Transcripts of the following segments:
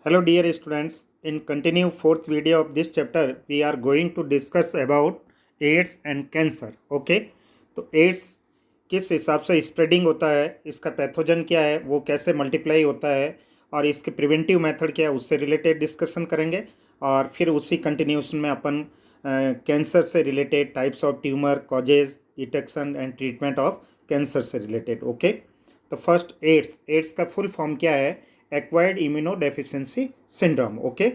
Hello dear students, in continue fourth video of this chapter we are going to discuss about AIDS and cancer. Okay, तो AIDS किस हिसाब से spreading होता है, इसका pathogen क्या है, वो कैसे मल्टीप्लाई होता है और इसके प्रिवेंटिव मेथड क्या है, उससे रिलेटेड डिस्कशन करेंगे। और फिर उसी कंटिन्यूशन में अपन कैंसर से related types of tumour, causes, detection and treatment of cancer से रिलेटेड। ओके, तो फर्स्ट एड्स का फुल फॉर्म क्या है? Acquired immunodeficiency syndrome. ओके,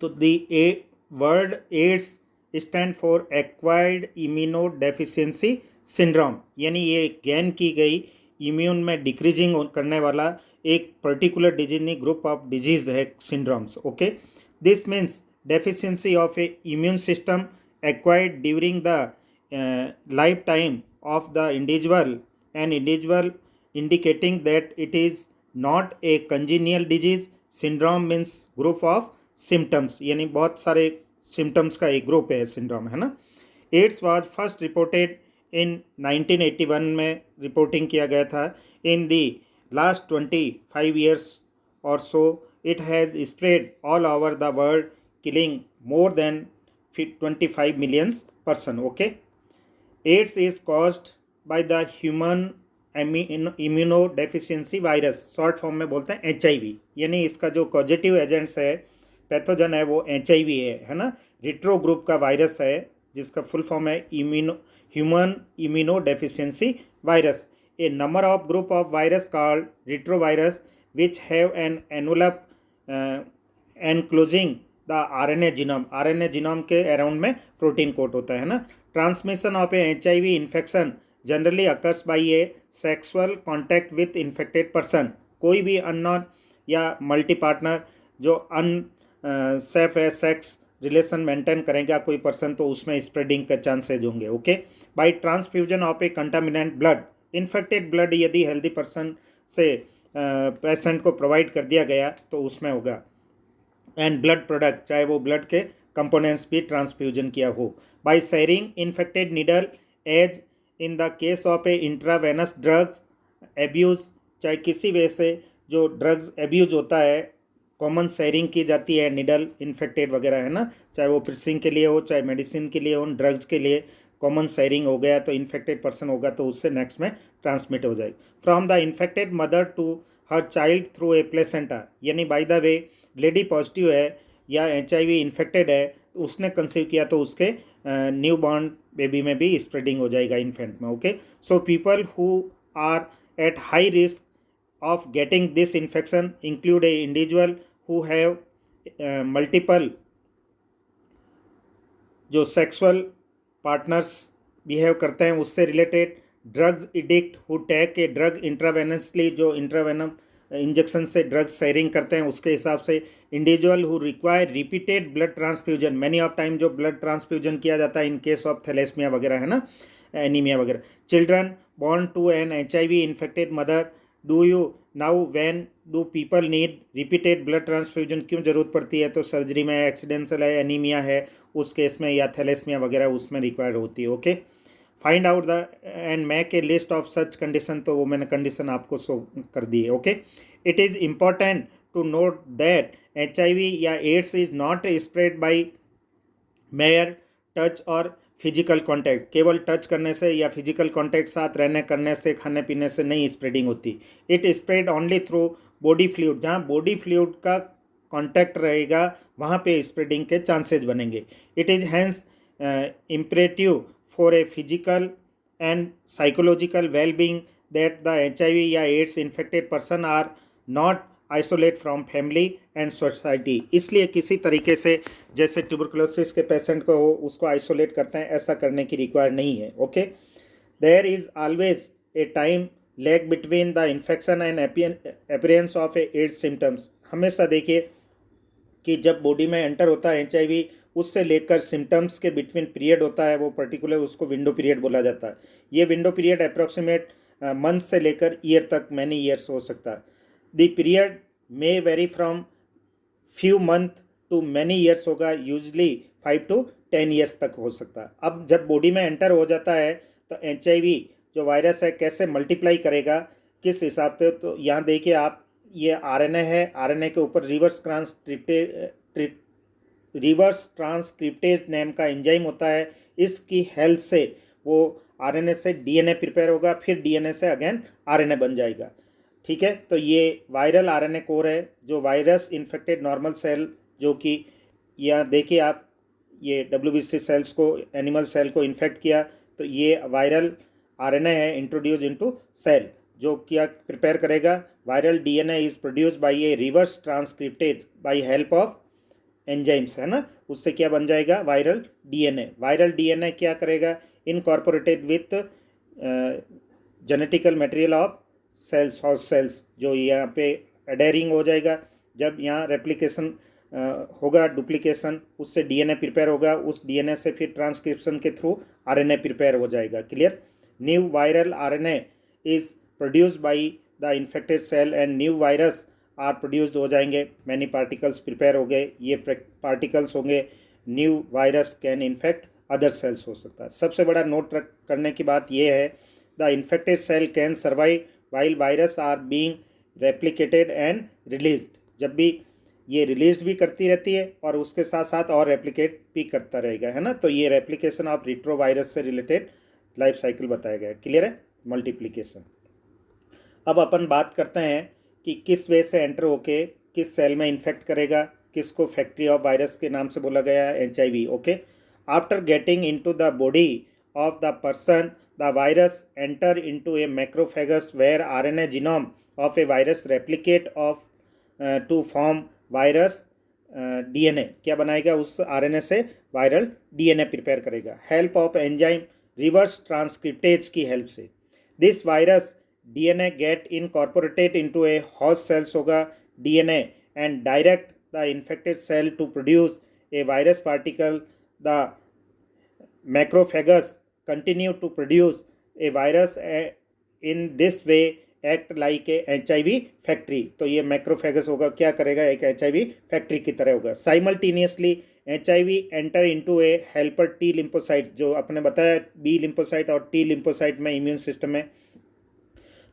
तो the word AIDS stand for acquired immunodeficiency syndrome, यानी ये गेन की गई इम्यून में डिक्रीजिंग करने वाला एक पर्टिकुलर डिजीज नहीं, ग्रुप ऑफ डिजीज है syndromes. Okay, this means deficiency of a immune system acquired during the lifetime of the individual, an individual, indicating that it is not a congenital disease. Syndrome means group of symptoms, यानी बहुत सारे symptoms का एक group है syndrome, है ना। AIDS was first reported in 1981 में reporting किया गया था। In the last 25 years or so it has spread all over the world, killing more than 25 million person. Okay, AIDS is caused by the human immunodeficiency virus, short form में बोलते हैं HIV, यानी इसका जो causative agents है, pathogen है, वो HIV है ना। रिट्रो ग्रुप का वायरस है जिसका फुल फॉर्म है human immunodeficiency virus. A number of group of virus called retrovirus which have an envelope enclosing the RNA genome, RNA genome के अराउंड में प्रोटीन कोट होता है ना। Transmission of A HIV infection generally occurs by A sexual contact with infected person, कोई भी unknown या multi partner जो safe है, सेक्स रिलेशन मेंटेन करेगा कोई पर्सन, तो उसमें स्प्रेडिंग के चांसेज होंगे। Okay, by transfusion of A contaminant blood, infected blood यदि हेल्दी पर्सन से पेशेंट को प्रोवाइड कर दिया गया तो उसमें होगा। एंड ब्लड प्रोडक्ट, चाहे वो ब्लड के कंपोनेंट्स भी ट्रांसफ्यूजन किया हो। By sharing infected needle, as in the case of a intravenous drugs abuse, चाहे किसी वजह से जो ड्रग्स एब्यूज होता है, कॉमन शेयरिंग की जाती है निडल इन्फेक्टेड वगैरह, है ना। चाहे वो प्रिसिंग के लिए हो, चाहे मेडिसिन के लिए हो, ड्रग्स के लिए कॉमन शेयरिंग हो गया तो इन्फेक्टेड पर्सन होगा तो उससे नेक्स्ट में ट्रांसमिट हो जाएगी। From the infected mother to her child through a placenta, यानी by the way lady positive है या HIV इन्फेक्टेड है तो उसने कंसीव किया तो उसके न्यू बॉर्न बेबी में भी स्प्रेडिंग हो जाएगा इन्फेंट में। Okay, so people who are at high risk of getting this infection include a individual who have multiple जो सेक्सुअल पार्टनर्स बिहेव करते हैं उससे related, drugs addict who take a drug intravenously, जो intravenous injection से drugs sharing करते हैं उसके हिसाब से, individual who require repeated blood transfusion, many of time जो ब्लड ट्रांसफ्यूजन किया जाता है इन केस ऑफ थैलेसीमिया वगैरह, है ना, एनीमिया वगैरह। Children born to an HIV infected mother, do you now when do people need repeated blood transfusion, क्यों ज़रूरत पड़ती है? तो सर्जरी में, एक्सीडेंटल है, एनीमिया है उस केस में, या थैलेसीमिया वगैरह उसमें रिक्वायर्ड होती है। Okay, find out the and make a list of such condition, तो वो मैंने कंडीशन आपको शो कर दी है। Okay, it is important to note that HIV या AIDS is not spread by mere touch और फिजिकल कांटेक्ट, केवल टच करने से या फिजिकल कांटेक्ट साथ रहने करने से, खाने पीने से नहीं स्प्रेडिंग होती। It spread only through body fluid, जहाँ बॉडी फ्लूइड का कांटेक्ट रहेगा वहाँ पे स्प्रेडिंग के चांसेस बनेंगे। It is hence imperative for a physical and psychological wellbeing that the HIV या AIDS infected person are not isolate from family and society, इसलिए किसी तरीके से जैसे ट्यूबरकुलोसिस के पेशेंट को हो उसको आइसोलेट करते हैं, ऐसा करने की रिक्वायर नहीं है। Okay, there is always a time lag between the infection and appearance of a AIDS symptoms, हमेशा देखिए कि जब बॉडी में एंटर होता है HIV उससे लेकर सिम्टम्स के बिटवीन पीरियड होता है, वो पर्टिकुलर उसको विंडो पीरियड बोला जाता है। ये विंडो पीरियड अप्रॉक्सीमेट मंथ से लेकर ईयर तक, मैनी ईयर्स हो सकता है। The period may vary from few month to many years होगा, यूजली 5 to 10 ईयर्स तक हो सकता है। अब जब बॉडी में एंटर हो जाता है तो HIV जो वायरस है कैसे मल्टीप्लाई करेगा, किस हिसाब से, तो यहाँ देखिए आप ये आरएनए है, आरएनए के ऊपर रिवर्स ट्रांसक्रिप्टेज नेम का एंजाइम होता है। इसकी हेल्प से वो आरएनए से डीएनए प्रिपेयर होगा, फिर डीएनए से अगेन आरएनए बन जाएगा। ठीक है, तो ये वायरल आरएनए कोर है जो वायरस इन्फेक्टेड नॉर्मल सेल, जो कि यहाँ देखिए आप, ये WBC सेल्स को, एनिमल सेल को इन्फेक्ट किया, तो ये वायरल आरएनए है इंट्रोड्यूस इनटू सेल, जो क्या प्रिपेयर करेगा, viral DNA is produce by a reverse transcriptase by help of enzymes, है ना। उससे क्या बन जाएगा, वायरल डीएनए। वायरल डीएनए क्या करेगा, incorporated with genetical material of cells, house cells, जो यहाँ पे एडेरिंग हो जाएगा। जब यहाँ रेप्लिकेशन होगा, डुप्लीकेशन, उससे डीएनए प्रिपेयर होगा, उस डीएनए से फिर ट्रांसक्रिप्शन के थ्रू आरएनए प्रिपेयर हो जाएगा। Clear. New viral RNA is produced by the infected cell and new virus are produced हो जाएंगे। मैनी पार्टिकल्स प्रिपेयर हो गए, ये पार्टिकल्स होंगे, new virus can infect other sales हो सकता है। सबसे बड़ा नोट करने की बात यह है, the infected cell can survive while virus are being replicated and released. जब भी ये रिलीज भी करती रहती है और उसके साथ साथ और रेप्लिकेट भी करता रहेगा, है ना। तो ये रेप्लिकेशन ऑफ रिट्रोवायरस से रिलेटेड लाइफ साइकिल बताया गया है। क्लियर है, मल्टीप्लिकेशन। अब अपन बात करते हैं कि किस वे से एंटर होके किस सेल में इन्फेक्ट करेगा, किसको फैक्ट्री ऑफ वायरस के नाम से बोला गया है, HIV। Okay, after getting into the body of the person, the virus enter into a macrophages where RNA genome of a virus replicate of to form virus DNA। क्या बनाएगा, उस RNA से वायरल DNA प्रिपेयर करेगा, help of enzyme reverse transcriptase की help से। This virus DNA get incorporated into a host cells होगा DNA and direct the infected cell to produce a virus particle. The macrophages continue to produce a virus in this way act like a HIV factory. तो ये macrophages होगा, क्या करेगा, एक HIV factory की तरह होगा। Simultaneously HIV enter into a helper T lymphocyte, जो आपने बताया B लिम्फोसाइट और T लिम्फोसाइट में इम्यून सिस्टम में,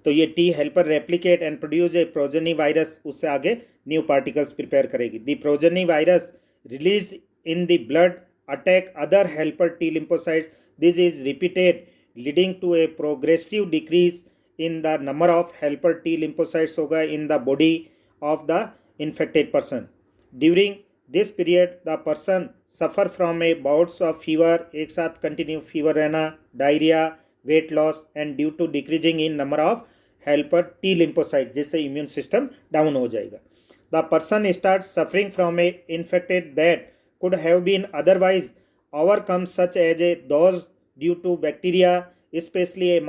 तो ये T helper replicate and produce a progeny virus, उससे आगे न्यू पार्टिकल्स प्रिपेयर करेगी। The progeny virus release in the blood attack other helper T lymphocytes. This is repeated leading to a progressive decrease in the number of helper T lymphocytes होगा in the body of the infected person. During this period the person suffer from a bouts of fever, एक साथ continue fever रहना, diarrhea, weight loss and due to decreasing in number of helper T lymphocytes, जिससे immune system down हो जाएगा। The person starts suffering from a infected that could have been otherwise overcome, such as a those due to bacteria, especially a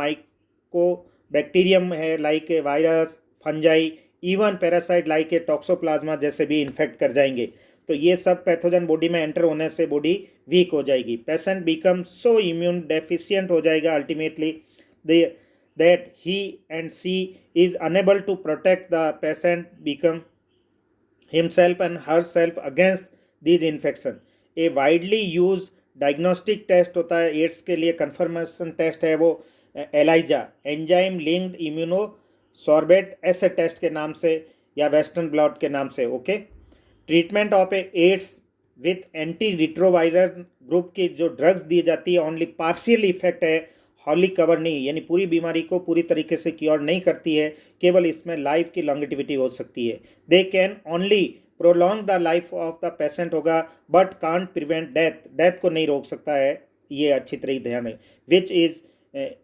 bacterium है like a virus, fungi, even parasite like a toxoplasma जैसे भी infect कर जाएंगे। तो ये सब pathogen body में enter होने से बॉडी वीक हो जाएगी। Patient become so immune deficient हो जाएगा ultimately that he and she is unable to protect the patient become himself and herself against this infection. A widely use diagnostic test होता है AIDS के लिए, confirmation test है वो ELISA, enzyme linked immuno sorbent ऐसे test के नाम से या वेस्टर्न ब्लॉट के नाम से। Okay, treatment of AIDS with anti retroviral group की जो ड्रग्स दी जाती है ओनली पार्शियल इफेक्ट है, हॉली कवर नहीं, यानी पूरी बीमारी को पूरी तरीके से क्योर नहीं करती है, केवल इसमें लाइफ की लॉन्गेटिविटी हो सकती है। They can only prolong the life of the patient होगा but can't prevent death, death को नहीं रोक सकता है, ये अच्छी तरीके ध्यान है। Which is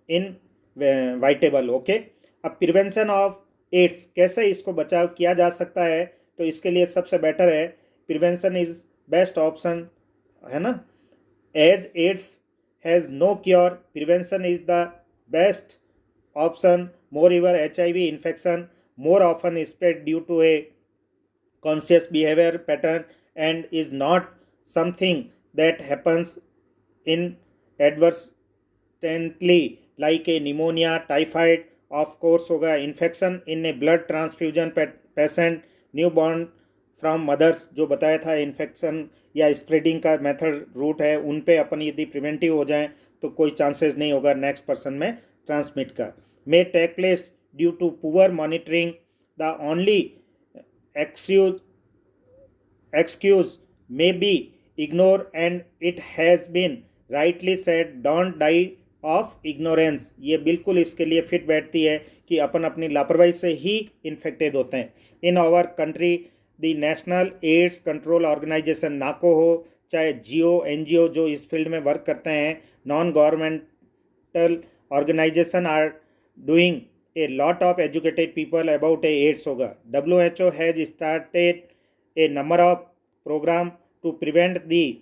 inevitable. ओके, अब प्रिवेंशन ऑफ एड्स, कैसे इसको बचाव किया जा सकता है, तो इसके लिए सबसे बेटर है प्रिवेंशन इज बेस्ट ऑप्शन, है ना। As AIDS has no cure, prevention is the best option. Moreover HIV infection more often spread due to a conscious behaviour pattern and is not something that happens in adverse like a pneumonia, typhoid, of course होगा। Infection in a blood transfusion patient, new born from mothers, जो बताया था infection या spreading का method root है, उन पे अपन यदि प्रिवेंटिव हो जाएं तो कोई चांसेस नहीं होगा नेक्स्ट पर्सन में ट्रांसमिट का। May take place due to poor monitoring, the only excuse excuse may be ignored, and it has been rightly said, don't die of ignorance. ये बिल्कुल इसके लिए फिट बैठती है कि अपन अपनी लापरवाही से ही इन्फेक्टेड होते हैं. In our country the national AIDS control organization NACO हो, चाहे जियो एनजीओ जो इस फील्ड में वर्क करते हैं, non governmental organisation are doing a lot of educated people about a AIDS होगा. WHO has started a number of program to prevent the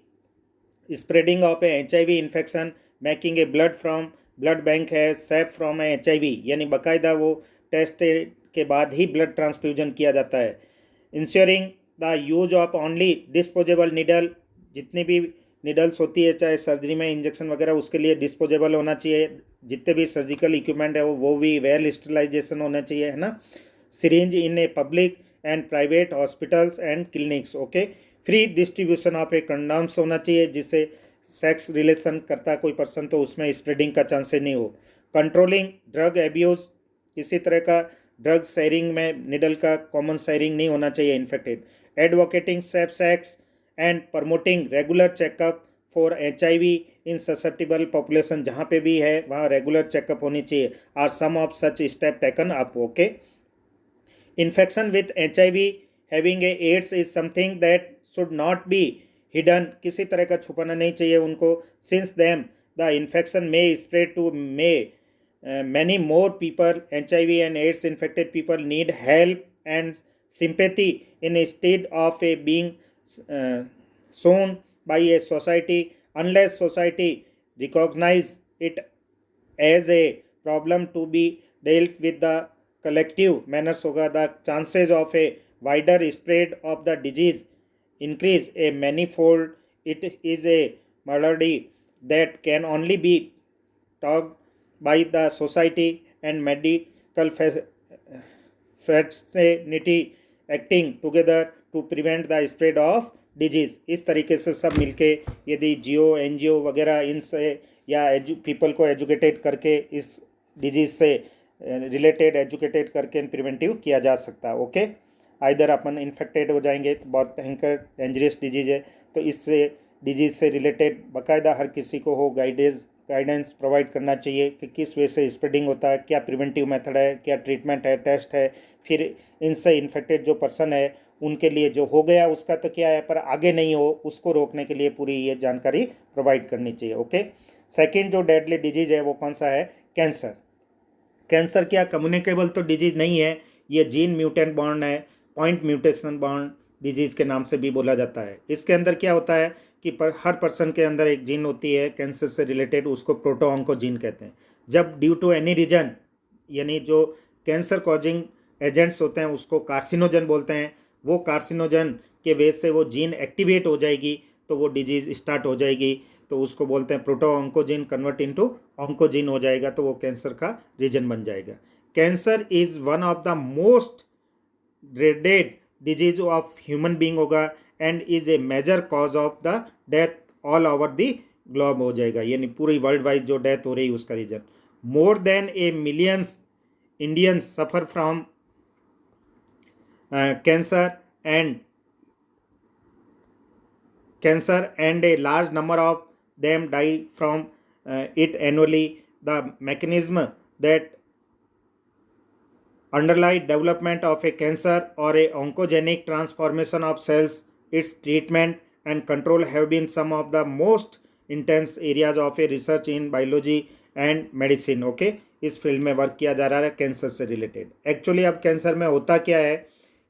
spreading of a HIV infection, making a blood bank है safe from HIV, यानी बाकायदा वो test के बाद ही blood transfusion किया जाता है. Ensuring the use of only disposable needle, जितनी भी निडल्स होती है चाहे सर्जरी में इंजेक्शन वगैरह उसके लिए डिस्पोजेबल होना चाहिए. जितने भी सर्जिकल इक्विपमेंट है वो भी वेल स्टरलाइजेशन होना चाहिए, है ना. Syringe in a public and private hospitals and clinics. Okay. Free distribution of A condoms होना चाहिए, जिससे सेक्स रिलेशन करता कोई पर्सन तो उसमें स्प्रेडिंग का चांसेस नहीं हो. कंट्रोलिंग ड्रग एब्यूज़, किसी तरह का ड्रग शेयरिंग में निडल का कॉमन शेयरिंग नहीं होना चाहिए infected. Advocating safe sex and promoting regular checkup for HIV in susceptible population, जहाँ पे भी है वहाँ रेगुलर चेकअप होनी चाहिए. Are some of such step taken up. Okay. Infection with HIV having a AIDS is something that should not be hidden, किसी तरह का छुपाना नहीं चाहिए उनको. Since them the infection may spread to many more people. HIV and AIDS infected people need help and sympathy instead of being shown by a society. Unless society recognize it as a problem to be dealt with the collective manners होगा, the chances of a wider spread of the disease increase a manifold. It is a malady that can only be talked by the society and medical fraternity acting together to prevent the spread of disease. इस तरीके से सब मिलके यदि जियो NGO वगैरह इनसे या people को एजुकेटेड करके इस डिजीज़ से रिलेटेड एजुकेटेड करके प्रिवेंटिव किया जा सकता है. ओके. आइदर अपन इन्फेक्टेड हो जाएंगे तो बहुत भयंकर डेंजरस डिजीज़ है, तो इससे डिजीज़ से रिलेटेड बाकायदा हर किसी को हो गाइडेंस प्रोवाइड करना चाहिए कि किस वे से स्प्रेडिंग होता है, क्या प्रिवेंटिव मेथड है, क्या ट्रीटमेंट है, टेस्ट है. फिर इनसे इन्फेक्टेड जो पर्सन है उनके लिए जो हो गया उसका तो क्या है, पर आगे नहीं हो उसको रोकने के लिए पूरी ये जानकारी प्रोवाइड करनी चाहिए. ओके. सेकेंड जो डेडली डिजीज़ है वो कौन सा है? कैंसर. कैंसर क्या कम्युनिकेबल तो डिजीज़ नहीं है, ये जीन म्यूटेंट बॉर्न है, पॉइंट म्यूटेशन बॉर्न डिजीज़ के नाम से भी बोला जाता है. इसके अंदर क्या होता है कि हर पर्सन के अंदर एक जीन होती है कैंसर से रिलेटेड, उसको प्रोटोऑन्कोजीन कहते हैं. जब ड्यू टू एनी रीजन, यानी जो कैंसर कॉजिंग एजेंट्स होते हैं उसको कार्सिनोजन बोलते हैं, वो कार्सिनोजन के वजह से वो जीन एक्टिवेट हो जाएगी तो वो डिजीज़ स्टार्ट हो जाएगी, तो उसको बोलते हैं प्रोटोऑन्कोजीन कन्वर्ट इनटू ऑन्कोजीन हो जाएगा, तो वो कैंसर का रीजन बन जाएगा. Cancer is one of the most dreaded disease of human being होगा and is a major cause of the death all over the globe हो जाएगा, यानी पूरी वर्ल्ड वाइड जो डेथ हो रही है उसका reason. More than a millions Indians suffer from cancer and a large number of them die from it annually. The mechanism that underlie development of a cancer or a oncogenic transformation of cells, its treatment and control have been some of the most intense areas of a research in biology and medicine. Okay. इस field में work किया जा रहा है cancer से related. Actually अब cancer में होता क्या है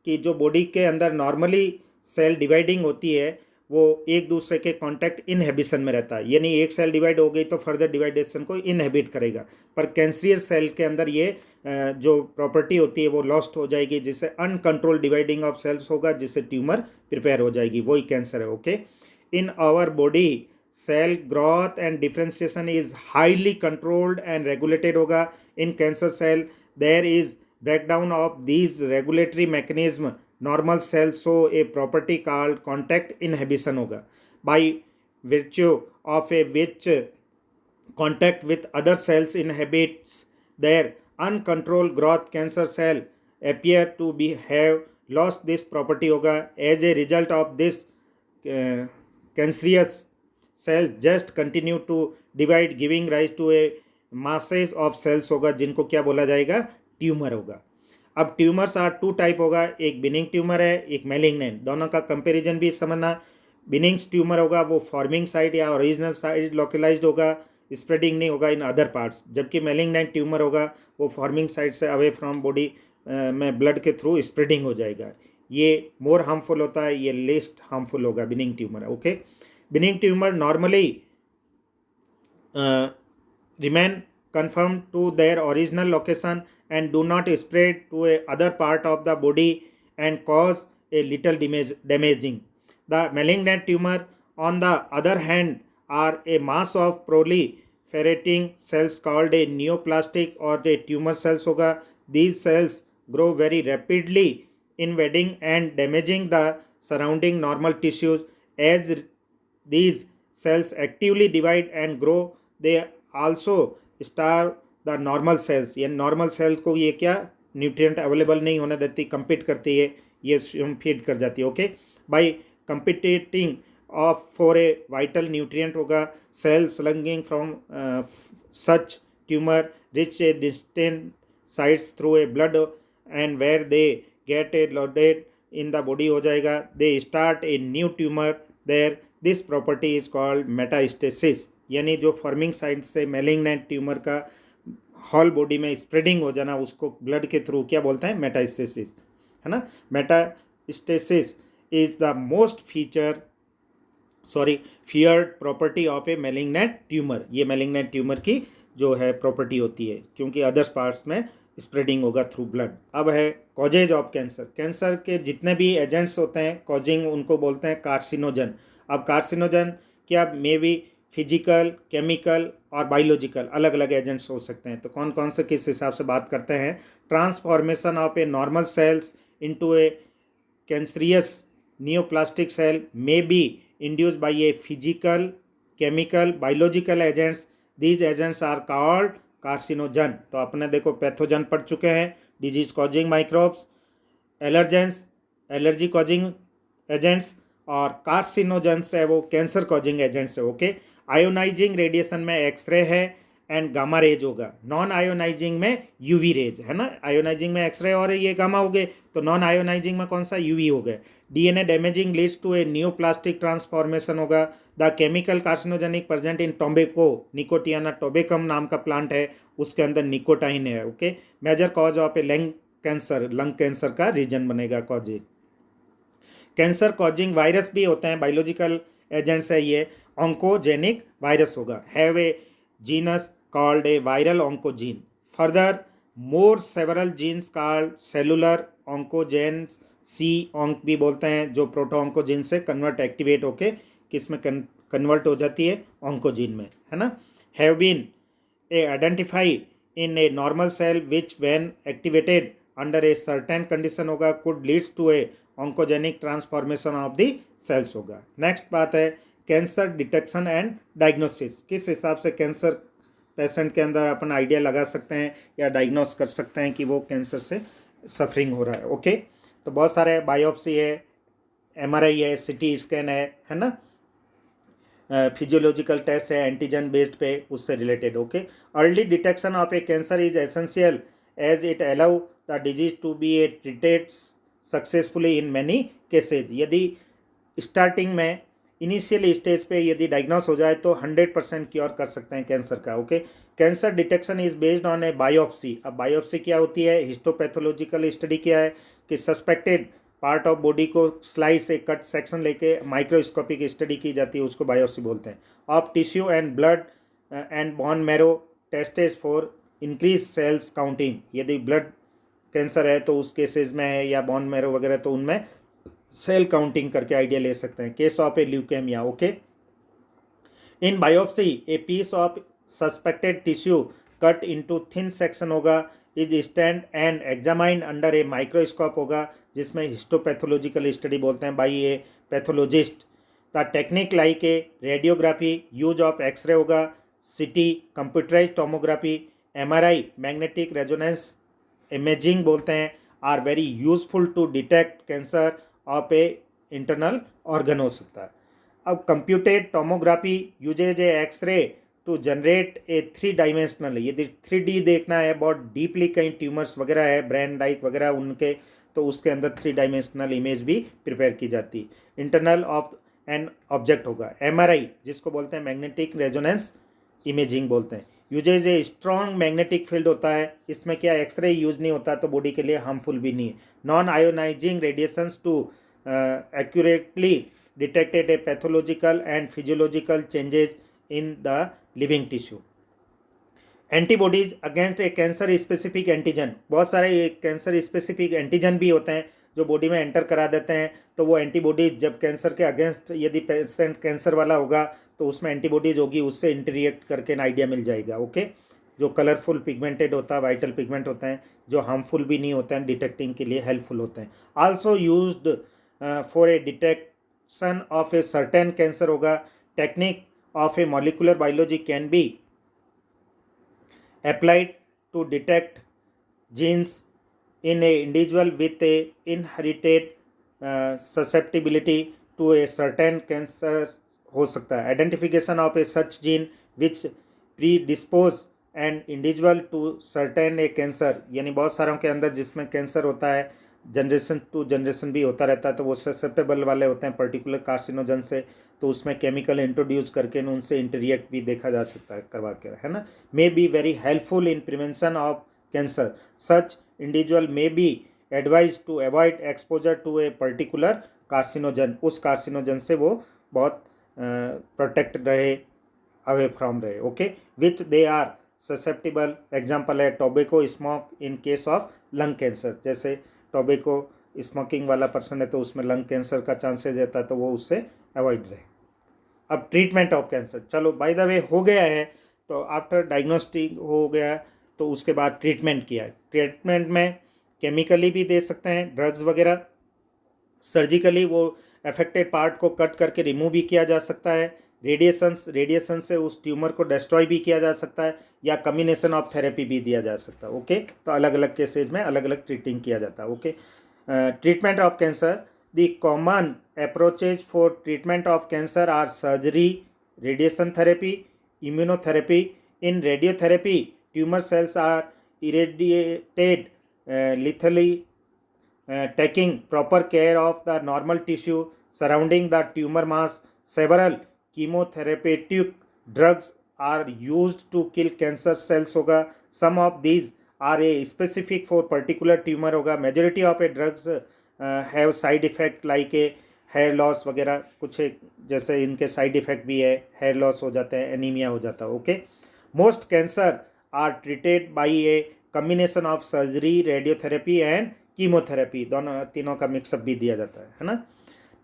कि जो बॉडी के अंदर नॉर्मली सेल डिवाइडिंग होती है वो एक दूसरे के कांटेक्ट इनहिबिशन में रहता है, यानी एक सेल डिवाइड हो गई तो फर्दर डिवाइडेशन को इनहिबिट करेगा. पर कैंसरियस सेल के अंदर ये जो प्रॉपर्टी होती है वो लॉस्ट हो जाएगी, जिससे अनकंट्रोल डिवाइडिंग ऑफ सेल्स होगा, जिससे ट्यूमर प्रिपेयर हो जाएगी, वही कैंसर है. Okay. In our body cell growth and differentiation is highly controlled and regulated होगा. In cancer cell there is breakdown of these regulatory mechanism. Normal cells show a property called contact inhibition होगा, by virtue of a which contact with other cells inhibits their uncontrolled growth. Cancer cell appear to have lost this property होगा। As a result of this cancerous cell just continue to divide giving rise to a masses of cells होगा, जिनको क्या बोला जाएगा, tumour होगा। अब tumours are to type होगा, एक बिनिंग ट्यूमर है, एक मैलिग्नेंट। दोनों का कंपैरिजन भी समझना। बिनिंग ट्यूमर होगा वो फॉर्मिंग साइड या ओरिजिनल साइड लोकलाइज्ड होगा, स्प्रेडिंग नहीं होगा इन अदर पार्ट्स। जबकि मैलिग्नेंट ट्यूमर होगा वो फॉर्मिंग साइड से अवे फ्रॉम बॉडी में ब्लड के थ्रू स्प्रेडिंग हो जाएगा। ये मोर हार्मफुल होता है, ये लेस्ट हार्मफुल होगा binning tumour. Okay, binning tumour normally remain confined to their original location and do not spread to a other part of the body and cause a little damaging. The malignant tumor, on the other hand, are a mass of proliferating cells called a neoplastic or a tumor cells होगा। These cells grow very rapidly, invading and damaging the surrounding normal tissues. As these cells actively divide and grow, they also starve the normal cells। ये normal cell को ये क्या nutrient available नहीं होने देती, compete करती है, ये फीड कर जाती है। Okay, by competing of for a vital nutrient होगा। Cell slunging from such tumor reach a distant sites through a blood and where they get a loaded in the body हो जाएगा। they start a new tumor there। this property is called metastasis। यानी जो forming side से malignant tumour का hall body में spreading हो जाना, उसको ब्लड के थ्रू क्या बोलते हैं, मेटास्टेसिस, है ना। Metastasis is the most feared property of A malignant tumour. ये मैलिग्नेंट ट्यूमर की जो है प्रॉपर्टी होती है, क्योंकि अदर्स पार्ट्स में स्प्रेडिंग होगा थ्रू ब्लड। अब है कॉजेज ऑफ कैंसर। कैंसर के जितने भी एजेंट्स होते हैं कॉजिंग, उनको बोलते हैं कार्सिनोजन। अब कार्सिनोजन क्या मे बी फिजिकल, केमिकल और बायोलॉजिकल, अलग अलग एजेंट्स हो सकते हैं। तो कौन कौन से किस हिसाब से बात करते हैं। Transformation of a normal cells into a cancerous neoplastic cell may be induced by a physical, chemical, biological agents. These agents are called carcinogen. तो अपने देखो पैथोजन पढ़ चुके हैं, disease causing microbes, allergens, allergy causing agents, और carcinogens है वो cancer causing agents है। ओके, आयोनाइजिंग रेडिएशन में एक्सरे है एंड गामा रेज होगा। नॉन आयोनाइजिंग में यूवी रेज है ना। आयोनाइजिंग में एक्सरे और ये गामा हो गए, तो नॉन आयोनाइजिंग में कौन सा, यूवी हो गए। DNA damaging leads to a neoplastic transformation होगा। The chemical carcinogenic present in tobacco, Nicotiana tabacum नाम का प्लांट है, उसके अंदर निकोटाइन है। Okay, major cause of a lung cancer, lung cancer का रीजन बनेगा कॉज। कैंसर कॉजिंग वायरस भी होते हैं, बायोलॉजिकल एजेंट्स है ये। ऑन्कोजेनिक वायरस होगा, have a genus called a viral oncogene. Furthermore several genes called cellular oncogenes, C ऑन्क भी बोलते हैं, जो प्रोटो ऑन्कोजीन से कन्वर्ट एक्टिवेट होके किस में कन्वर्ट हो जाती है, ऑन्कोजीन में, है ना। Have been a identify in a normal cell which when activated under a certain condition होगा could leads to a oncogenic transformation of the cells होगा। नेक्स्ट बात है कैंसर डिटेक्शन एंड डायग्नोसिस। किस हिसाब से कैंसर पेशेंट के अंदर अपन idea लगा सकते हैं या डायग्नोस कर सकते हैं कि वो कैंसर से सफरिंग हो रहा है। ओके, तो बहुत सारे बायोप्सी है, एमआरआई है, सीटी स्कैन है ना, फिजियोलॉजिकल टेस्ट है एंटीजन बेस्ड पे, उससे related. Okay, early detection of a cancer is essential as it allow the disease to be a treated successfully in many cases. यदि स्टार्टिंग में इनिशियल स्टेज पे यदि डायग्नोस हो जाए तो 100% क्योर कर सकते हैं कैंसर का। Okay, cancer detection is based on a biopsy. अब बायोप्सी क्या होती है, हिस्टोपैथोलॉजिकल स्टडी क्या है कि सस्पेक्टेड पार्ट ऑफ बॉडी को स्लाइस से कट सेक्शन लेके माइक्रोस्कोपिक स्टडी की जाती है, उसको बायोप्सी बोलते हैं। Of tissue and blood and bone marrow tests for increase cells counting. यदि ब्लड कैंसर है तो उस केसेस में है, या बोन मैरो वगैरह, तो उनमें सेल काउंटिंग करके आइडिया ले सकते हैं। Case of a leukemia. Okay, in biopsy a piece of suspected tissue cut into thin section होगा, is stained and examined under a microscope होगा, जिसमें हिस्टोपैथोलॉजिकल स्टडी बोलते हैं by a pathologist. The technique like a radiography, use of x-ray होगा, CT, computerize tomography, MRI, magnetic resonance imaging बोलते हैं, are very useful to detect cancer of a internal organ हो सकता है। अब computed tomography uses a X ray to generate a 3 dimensional, यदि 3D देखना है बहुत डीपली, कहीं ट्यूमर्स वगैरह है ब्रेन डाइक वगैरह उनके, तो उसके अंदर 3 डायमेंशनल इमेज भी प्रिपेयर की जाती। इंटरनल ऑफ एन ऑब्जेक्ट होगा। MRI जिसको बोलते हैं मैग्नेटिक रेजोनेंस इमेजिंग बोलते हैं, usage a strong magnetic field होता है। इसमें क्या एक्सरे यूज नहीं होता तो बॉडी के लिए हार्मफुल भी नहीं है। Non ionizing radiations to accurately detected a pathological and physiological changes in the living tissue. Antibodies against a cancer specific antigen, बहुत सारे कैंसर स्पेसिफिक एंटीजन भी होते हैं जो बॉडी में एंटर करा देते हैं, तो वो एंटीबॉडीज जब कैंसर के अगेंस्ट, यदि पेशेंट कैंसर वाला होगा तो उसमें एंटीबॉडीज होगी, उससे इंटरेक्ट करके एक आइडिया मिल जाएगा। ओके, जो कलरफुल पिगमेंटेड होता है, वाइटल पिगमेंट होते हैं, जो हार्मफुल भी नहीं होते हैं, डिटेक्टिंग के लिए हेल्पफुल होते हैं। Also used for a detection of a certain cancer होगा। Technique of a molecular biology can be applied to detect genes in a individual with a inherited susceptibility to a certain cancer हो सकता है। Identification of a such gene which predispose an individual to certain a cancer, यानी बहुत सारों के अंदर जिसमें cancer होता है, जनरेशन टू जनरेशन भी होता रहता है, तो वो ससेप्टेबल वाले होते हैं पर्टिकुलर कार्सिनोजन से, तो उसमें केमिकल इंट्रोड्यूस करके उनसे इंटरिएक्ट भी देखा जा सकता है करवा के, है ना। May be very helpful in prevention of cancer. Such individual may be advise to avoid exposure to a particular carcinogen, उस कार्सिनोजन से वो बहुत प्रोटेक्ट रहे, अवे फ्रॉम रहे। Okay, which they are susceptible, example है tobacco smoke in case of lung cancer, जैसे tobacco smoking वाला person है तो उसमें लंग कैंसर का चांसेस रहता है, तो वो उससे अवॉइड रहे। अब ट्रीटमेंट ऑफ कैंसर, चलो बाय द वे हो गया है, तो आफ्टर डायग्नोस्टिक हो गया तो उसके बाद ट्रीटमेंट किया है। ट्रीटमेंट में केमिकली भी दे सकते हैं ड्रग्स वगैरह, सर्जिकली वो अफेक्टेड पार्ट को कट करके रिमूव भी किया जा सकता है, रेडिएशन से उस ट्यूमर को डिस्ट्रॉय भी किया जा सकता है, या कम्बिनेशन ऑफ थेरेपी भी दिया जा सकता है। ओके, तो अलग अलग केसेज में अलग अलग ट्रीटिंग किया जाता है। Okay, treatment of cancer, the common approaches for treatment of cancer are surgery, radiation therapy, immunotherapy. In radiotherapy tumour cells are irradiated lethally, taking proper care of the normal tissue surrounding the tumor mass. Several chemotherapeutic drugs are used to kill cancer cells होगा। Some of these are a specific for particular tumor होगा। Majority of a drugs have side effect like a hair loss वगैरह, कुछ जैसे इनके side effect भी है, hair loss हो जाता है, एनीमिया हो जाता है। Okay, most cancer are treated by a combination of surgery, radiotherapy and chemotherapy, दोनों तीनों का मिक्सअप भी दिया जाता है ना।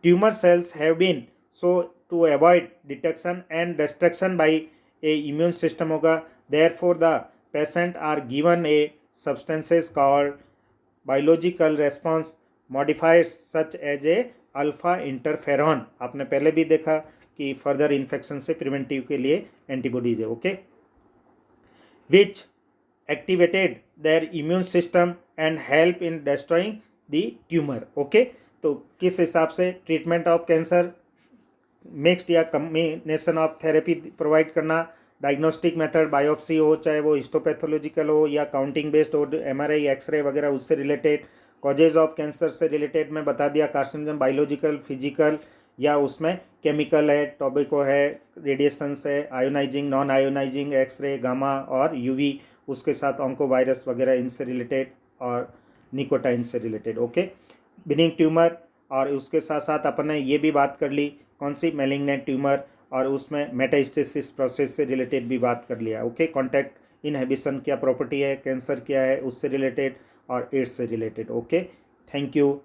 Tumour cells have been so to avoid detection and destruction by a immune system होगा। Therefore the patient are given a substances called biological response modifiers such as a alpha interferon, आपने पहले भी देखा कि फर्दर इन्फेक्शन से preventive के लिए antibodies है। Okay, which activated their immune system and help in destroying the tumour. Okay, तो किस हिसाब से ट्रीटमेंट ऑफ कैंसर, मिक्स्ड या कम्बिनेशन ऑफ थेरेपी प्रोवाइड करना, डायग्नोस्टिक मेथड बायोप्सी हो, चाहे वो हिस्टोपैथोलॉजिकल हो या काउंटिंग बेस्ड हो, MRI एक्सरे वगैरह उससे रिलेटेड, कॉजेज ऑफ कैंसर से रिलेटेड मैं बता दिया, कार्सिनोजन बायोलॉजिकल, फिजिकल या उसमें केमिकल है, टोबैको है, रेडिएशंस है, ionizing, non ionizing, X ray, gamma और UV, उसके साथ ऑन्कोवायरस वगैरह इनसे रिलेटेड और निकोटाइन से रिलेटेड। ओके, बिनिंग ट्यूमर, और उसके साथ साथ अपन ने ये भी बात कर ली कौन सी, मैलिग्नेंट ट्यूमर, और उसमें मेटास्टेसिस प्रोसेस से रिलेटेड भी बात कर लिया। ओके, कॉन्टैक्ट इनहिबिशन क्या प्रॉपर्टी है, कैंसर क्या है उससे रिलेटेड, और एड्स से रिलेटेड। Okay, thank you.